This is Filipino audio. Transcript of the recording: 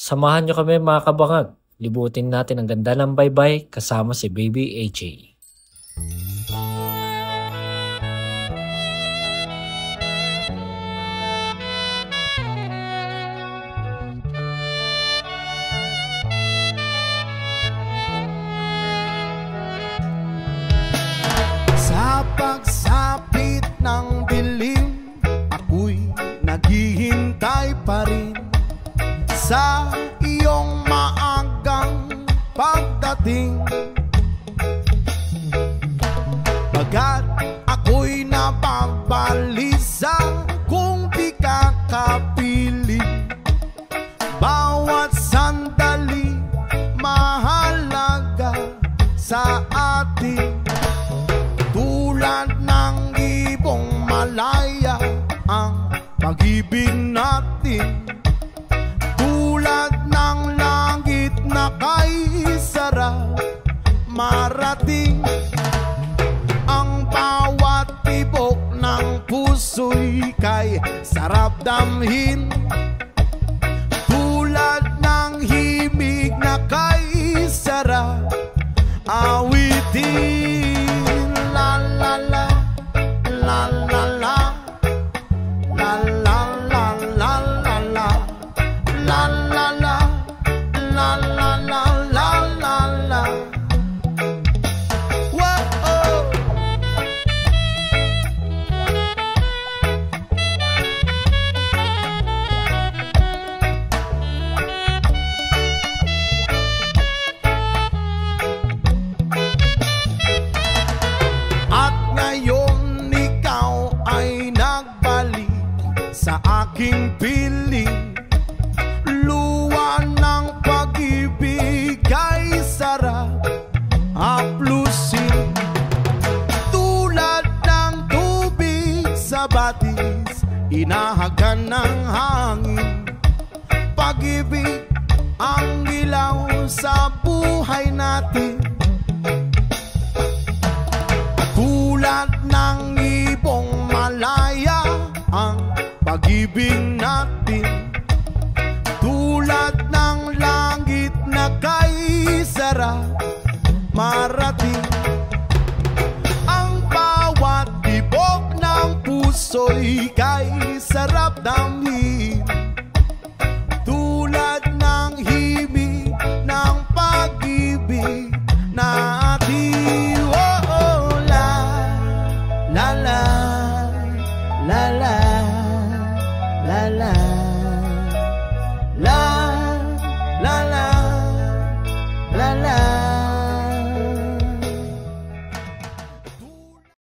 Samahan nyo kami mga kabangag. Libutin natin ang ganda ng baybay kasama si Baby AJ. Sa pagsapit ng dilim, ako'y naghihintay pa rin sa iyong maagang pagdating. Bagat ako'y napabalisa kung di ka kapiling. Bawat sandali mahalaga sa atin. Tulad ng ibong malaya ang pag-ibig natin. Tulad ng langit na kay sarap marating. Ang bawat tibok ng puso'y kay sarap damhin. Tulad ng himig na kay sarap awitin. La la la, la la la, la la la la la la, la la la, la la la la la la. Whoa. At ngayon ikaw ay nagbalik sa aking piling. Luwa ng pag-ibig ay sarap haplusin. Tulad ng tubig sa batis, inahagan ng hangin. Pag-ibig ang ilaw sa buhay natin. Tulad ng ibong malaya ang pag-ibig natin. Tulad ng langit na kay sarap marating. Ang bawat tibok ng puso'y kay sarap damhin. Tulad ng himig ng pag-ibig natin. Oh, la la la la la la la.